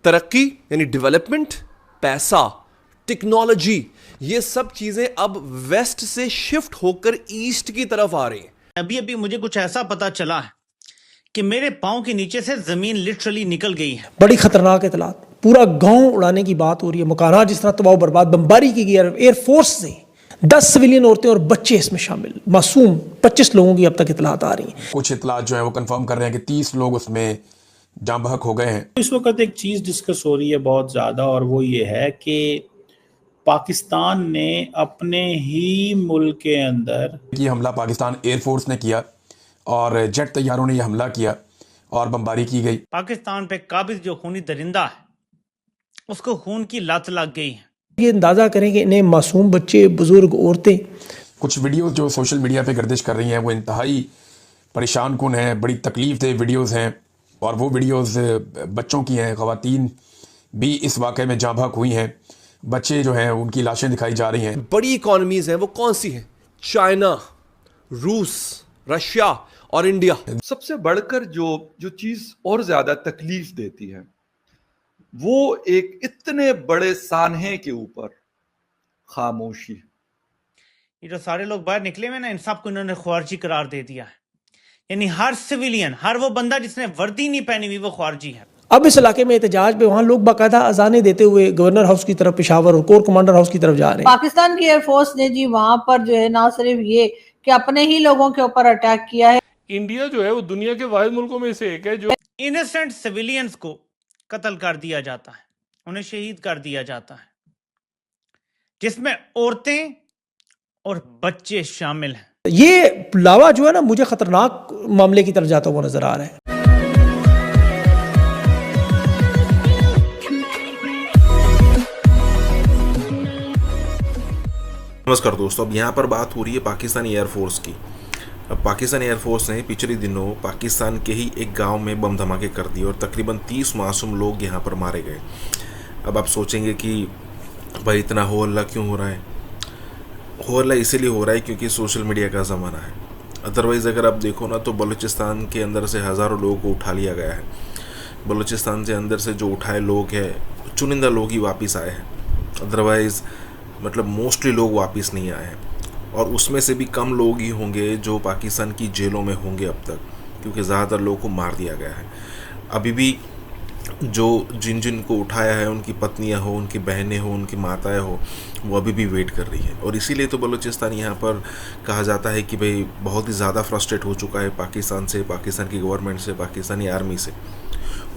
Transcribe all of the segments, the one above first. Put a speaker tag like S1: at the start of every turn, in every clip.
S1: तरक्की यानी डेवलपमेंट, पैसा, टेक्नोलॉजी, ये सब चीजें अब वेस्ट से शिफ्ट होकर ईस्ट की तरफ आ रही हैं।
S2: अभी अभी मुझे कुछ ऐसा पता चला है कि मेरे पाँव के नीचे से जमीन लिटरली निकल गई है।
S3: बड़ी खतरनाक इतलात, पूरा गांव उड़ाने की बात हो रही है, मकाना जिस तरह तबाह बर्बाद, बमबारी की गई एयरफोर्स से। 10 सिविलियन औरतें और बच्चे इसमें शामिल, मासूम 25 लोगों की अब तक इतलात आ रही हैं।
S4: कुछ इतलात जो है वो कंफर्म कर रहे हैं कि 30 लोग उसमें जाँ बहक हो गए हैं।
S5: इस वक्त एक चीज़ डिस्कस हो रही है बहुत ज़्यादा, और वो ये है कि पाकिस्तान ने अपने ही मुल्क के अंदर
S4: ये हमला पाकिस्तान एयरफोर्स ने किया और जेट तैयारों ने यह हमला किया और बमबारी की गई।
S2: पाकिस्तान पे काबिज जो खूनी दरिंदा है उसको खून की लत लग गई है।
S3: ये अंदाज़ा करें कि इन्हें मासूम बच्चे, बुजुर्ग, औरतें।
S4: कुछ वीडियोस जो सोशल मीडिया पे गर्दिश कर रही हैं वो इंतहाई परेशान कुन हैं, बड़ी तकलीफ दे वीडियोस हैं, और वो वीडियोस बच्चों की हैं। ख़वातीन भी इस वाक़े में जाँ बहक हुई हैं, बच्चे जो हैं उनकी लाशें दिखाई जा रही हैं।
S1: बड़ी इकोनॉमीज हैं, वो कौन सी हैं? चाइना, रूस, रशिया और इंडिया।
S6: सबसे बढ़कर जो चीज और ज्यादा तकलीफ देती है वो एक इतने बड़े सानहे के ऊपर खामोशी।
S2: ये जो सारे लोग बाहर निकले हुए ना, इन सबको इन्होंने ख्वारजी करार दे दिया है। यानी हर सिविलियन, हर वो बंदा जिसने वर्दी नहीं पहनी हुई, वो ख्वारजी है।
S3: अब इस इलाके में एहतजाज पे वहाँ लोग बाकायदा अजानें देते हुए गवर्नर हाउस की तरफ, पेशावर और कोर कमांडर हाउस की तरफ जा रहे हैं।
S7: पाकिस्तान की एयरफोर्स ने जी वहां पर जो है ना सिर्फ ये कि अपने ही लोगों के ऊपर अटैक किया है।
S8: इंडिया जो है वो दुनिया के वाहिद मुल्कों में से एक है जो
S2: इनोसेंट सिविलियंस को कत्ल कर दिया जाता है, उन्हें शहीद कर दिया जाता है, जिसमें औरतें और बच्चे शामिल हैं।
S3: ये लावा जो है ना, मुझे खतरनाक मामले की तरफ जाता हुआ नजर आ रहा है।
S9: नमस्कार दोस्तों, अब यहाँ पर बात हो रही है पाकिस्तानी एयरफोर्स की। अब पाकिस्तान एयरफोर्स ने पिछले दिनों पाकिस्तान के ही एक गांव में बम धमाके कर दिए और तकरीबन 30 मासूम लोग यहाँ पर मारे गए। अब आप सोचेंगे कि भाई इतना हो हल्ला क्यों हो रहा है? हो हल्ला इसीलिए हो रहा है क्योंकि सोशल मीडिया का ज़माना है। अदरवाइज़ अगर आप देखो ना तो बलूचिस्तान के अंदर से हज़ारों लोगों को उठा लिया गया है। बलूचिस्तान से अंदर से जो उठाए लोग हैं, चुनिंदा लोग ही वापस आए हैं। अदरवाइज़ मतलब मोस्टली लोग वापस नहीं आए हैं, और उसमें से भी कम लोग ही होंगे जो पाकिस्तान की जेलों में होंगे अब तक, क्योंकि ज़्यादातर लोगों को मार दिया गया है। अभी भी जो जिन को उठाया है, उनकी पत्नियां हो, उनकी बहनें हो, उनकी माताएं हो, वो अभी भी वेट कर रही है। और इसीलिए तो बलूचिस्तान यहाँ पर कहा जाता है कि भाई बहुत ही ज़्यादा फ्रस्ट्रेट हो चुका है पाकिस्तान से, पाकिस्तान की गवर्नमेंट से, पाकिस्तानी आर्मी से।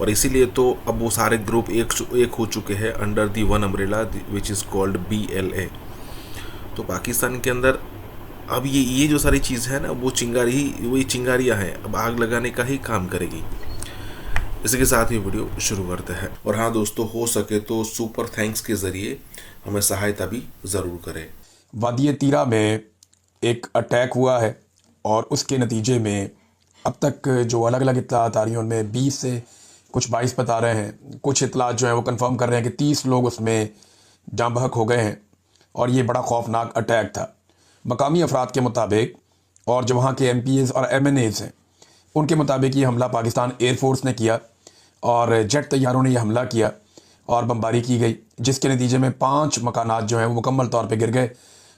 S9: और इसीलिए तो अब वो सारे ग्रुप एक हो चुके हैं under the one umbrella which is called BLA। तो पाकिस्तान के अंदर अब ये जो सारी चीज़ है ना, वो वही चिंगारियाँ हैं, अब आग लगाने का ही काम करेगी। इसी के साथ ही वीडियो शुरू करते हैं। और हाँ दोस्तों, हो सके तो सुपर थैंक्स के ज़रिए हमें सहायता भी ज़रूर करें।
S4: वादी तीरा में एक अटैक हुआ है और उसके नतीजे में अब तक जो अलग अलग इतलात आ रही हैं उनमें 20 से कुछ 22 बता रहे हैं। कुछ इतलात जो हैं वो कंफर्म कर रहे हैं कि 30 लोग उसमें जाँ बहक हो गए हैं और ये बड़ा खौफनाक अटैक था। मकामी अफराद के मुताबिक और जो वहाँ के MPs और MNAs हैं उनके मुताबिक ये हमला पाकिस्तान एयरफोर्स ने किया और जेट तैयारों ने यह हमला किया और बमबारी की गई, जिसके नतीजे में 5 मकानात जो हैं वो मुकम्मल तौर पे गिर गए,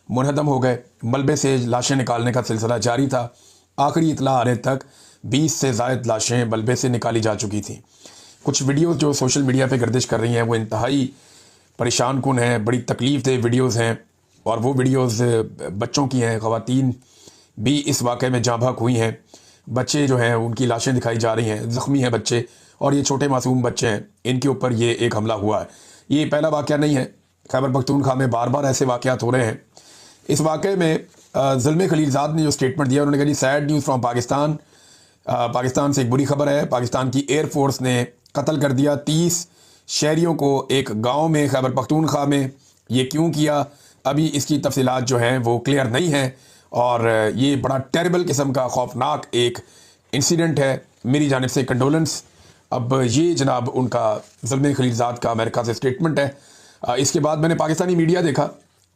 S4: मुनहदम हो गए। मलबे से लाशें निकालने का सिलसिला जारी था। आखिरी इतला आने तक 20 से ज़ायद लाशें मलबे से निकाली जा चुकी थीं। कुछ वीडियोस जो सोशल मीडिया पे गर्दिश कर रही हैं वो इंतहाई परेशान कुन हैं, बड़ी तकलीफ दे वीडियोस हैं, और वो वीडियोस बच्चों की हैं। ख़वातीन भी इस वाक़े में जाँ बहक हुई हैं, बच्चे जो हैं उनकी लाशें दिखाई जा रही हैं, ज़ख्मी हैं बच्चे, और ये छोटे मासूम बच्चे हैं, इनके ऊपर ये एक हमला हुआ है। ये पहला वाक़या नहीं है, खैबर पख्तूनख्वा में बार बार ऐसे वाक़यात हो रहे हैं। इस वाक़े में ज़ुल्मे खलीलज़ाद ने जो स्टेटमेंट दिया, उन्होंने कहा जी sad news from Pakistan. Pakistan से एक बुरी खबर है, पाकिस्तान की एयरफोर्स ने कत्ल कर दिया 30 शहरियों को एक गांव में खैबर पख्तूनख्वा में। ये क्यों किया, अभी इसकी तफसीलात जो हैं वो क्लियर नहीं हैं, और ये बड़ा टेरिबल किस्म का खौफनाक एक इंसिडेंट है। मेरी जानिब से कंडोलेंस। अब ये जनाब उनका ज़ुल्मे खलीलज़ाद का अमेरिका से स्टेटमेंट है। इसके बाद मैंने पाकिस्तानी मीडिया देखा,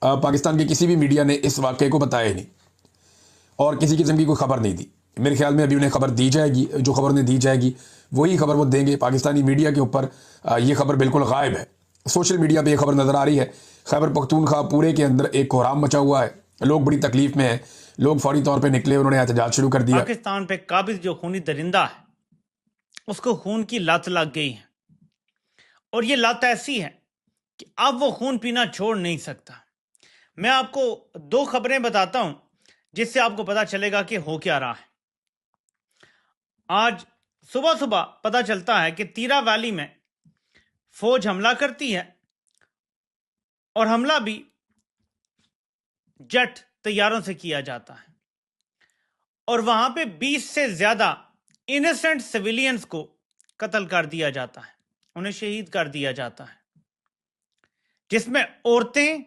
S4: पाकिस्तान के किसी भी मीडिया ने इस वाक़े को बताया ही नहीं और किसी किस्म की कोई ख़बर नहीं दी। मेरे ख्याल में अभी उन्हें खबर दी जाएगी, जो खबर उन्हें दी जाएगी वही खबर वो देंगे। पाकिस्तानी मीडिया के ऊपर ये खबर बिल्कुल गायब है। सोशल मीडिया पे ये खबर नज़र आ रही है। खैबर पख्तूनख्वा पूरे के अंदर एक कोहराम मचा हुआ है, लोग बड़ी तकलीफ में हैं, लोग फौरी तौर पे निकले, उन्होंने एहतजाज शुरू कर दिया।
S2: पाकिस्तान पे काबिज जो खूनी दरिंदा है उसको खून की लत लग गई है, और ये लत ऐसी है कि अब वो खून पीना छोड़ नहीं सकता। मैं आपको दो खबरें बताता हूं जिससे आपको पता चलेगा कि हो क्या रहा है। आज सुबह सुबह पता चलता है कि तीरा वैली में फौज हमला करती है, और हमला भी जेट तैयारों से किया जाता है, और वहां पे 20 से ज्यादा इनोसेंट सिविलियंस को कत्ल कर दिया जाता है, उन्हें शहीद कर दिया जाता है, जिसमें औरतें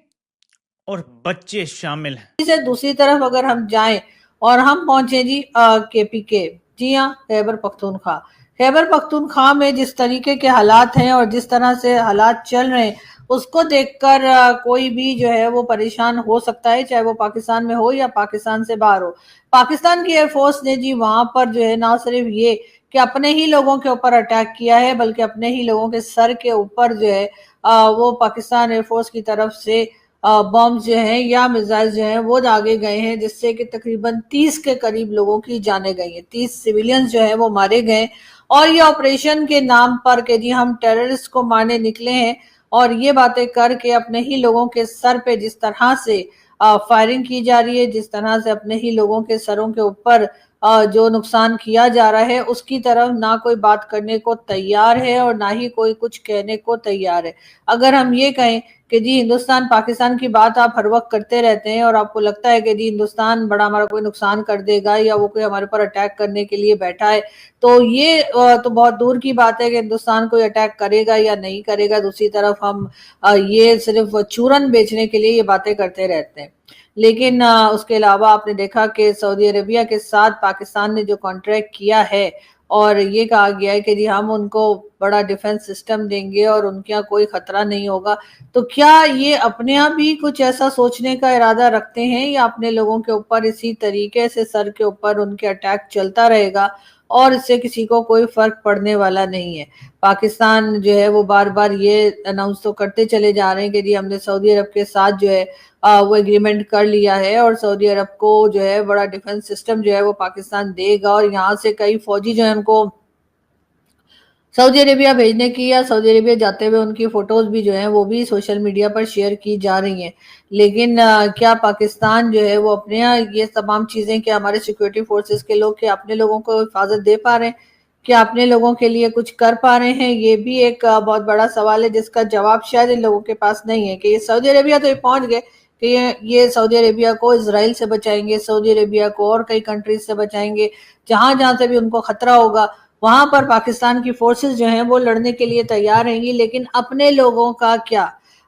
S2: और बच्चे शामिल हैं।
S7: से दूसरी तरफ अगर हम जाएं और हम पहुंचे जी केपीके, जी हाँ, खैबर पख्तूनख्वा। खैबर पख्तूनख्वा में जिस तरीके के हालात हैं और जिस तरह से हालात चल रहे हैं उसको देखकर कोई भी जो है वो परेशान हो सकता है, चाहे वो पाकिस्तान में हो या पाकिस्तान से बाहर हो। पाकिस्तान की एयरफोर्स ने जी वहां पर जो है ना सिर्फ ये कि अपने ही लोगों के ऊपर अटैक किया है, बल्कि अपने ही लोगों के सर के ऊपर जो है वो पाकिस्तान एयरफोर्स की तरफ से बॉम्ब जो हैं या मिसाइल जो हैं वो दागे गए हैं, जिससे कि तकरीबन 30 के करीब लोगों की जानें गई हैं, 30 सिविलियंस जो हैं वो मारे गए। और ये ऑपरेशन के नाम पर कि जी हम टेररिस्ट को मारने निकले हैं, और ये बातें करके अपने ही लोगों के सर पे जिस तरह से फायरिंग की जा रही है, जिस तरह से अपने ही लोगों के सरों के ऊपर जो नुकसान किया जा रहा है, उसकी तरफ ना कोई बात करने को तैयार है और ना ही कोई कुछ कहने को तैयार है। अगर हम ये कहें कि जी हिंदुस्तान पाकिस्तान की बात आप हर वक्त करते रहते हैं और आपको लगता है कि जी हिंदुस्तान बड़ा हमारा कोई नुकसान कर देगा या वो कोई हमारे पर अटैक करने के लिए बैठा है, तो ये तो बहुत दूर की बात है कि हिंदुस्तान कोई अटैक करेगा या नहीं करेगा। दूसरी तरफ हम ये सिर्फ चूरन बेचने के लिए ये बातें करते रहते हैं। लेकिन उसके अलावा आपने देखा कि सऊदी अरेबिया के साथ पाकिस्तान ने जो कॉन्ट्रैक्ट किया है और ये कहा गया है कि जी हम उनको बड़ा डिफेंस सिस्टम देंगे और उनके यहाँ कोई खतरा नहीं होगा, तो क्या ये अपने आप ही कुछ ऐसा सोचने का इरादा रखते हैं या अपने लोगों के ऊपर इसी तरीके से सर के ऊपर उनके अटैक चलता रहेगा और इससे किसी को कोई फर्क पड़ने वाला नहीं है। पाकिस्तान जो है वो बार बार ये अनाउंस तो करते चले जा रहे हैं कि जी हमने सऊदी अरब के साथ जो है वो एग्रीमेंट कर लिया है और सऊदी अरब को जो है बड़ा डिफेंस सिस्टम जो है वो पाकिस्तान देगा, और यहाँ से कई फौजी जो है उनको सऊदी अरेबिया भेजने की या सऊदी अरेबिया जाते हुए उनकी फोटोज भी जो है वो भी सोशल मीडिया पर शेयर की जा रही हैं। लेकिन क्या पाकिस्तान जो है वो अपने यहाँ ये तमाम चीजें, क्या हमारे सिक्योरिटी फोर्सेस के लोग क्या अपने लोगों को हिफाजत दे पा रहे हैं, क्या अपने लोगों के लिए कुछ कर पा रहे हैं? ये भी एक बहुत बड़ा सवाल है जिसका जवाब शायद इन लोगों के पास नहीं है। कि ये सऊदी अरेबिया तो ये पहुंच गए कि ये सऊदी अरेबिया को इजराइल से बचाएंगे, सऊदी अरेबिया को और कई कंट्रीज से बचाएंगे, जहां जहां से भी उनको खतरा होगा वहां पर पाकिस्तान की फोर्सेस जो हैं वो लड़ने के लिए तैयार रहेंगी। लेकिन अपने लोगों का क्या,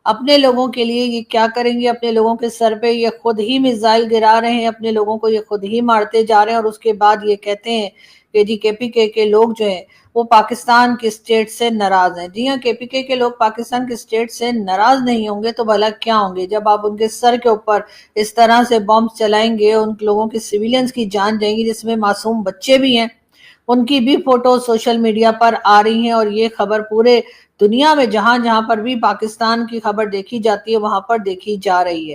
S7: अपने लोगों के लिए ये क्या करेंगे? अपने लोगों के सर पे ये खुद ही मिसाइल गिरा रहे हैं, अपने लोगों को ये खुद ही मारते जा रहे हैं, और उसके बाद ये कहते हैं कि जी केपीके के लोग जो हैं वो पाकिस्तान की स्टेट से नाराज हैं। जी हाँ, केपीके के लोग पाकिस्तान की स्टेट से नाराज नहीं होंगे तो भला क्या होंगे जब आप उनके सर के ऊपर इस तरह से बॉम्ब चलाएंगे, उन लोगों की सिविलियंस की जान जाएगी, जिसमें मासूम बच्चे भी हैं, उनकी भी फोटो सोशल मीडिया पर आ रही हैं। और ये खबर पूरे दुनिया में जहां जहां पर भी पाकिस्तान की खबर देखी जाती है वहां पर देखी जा रही है।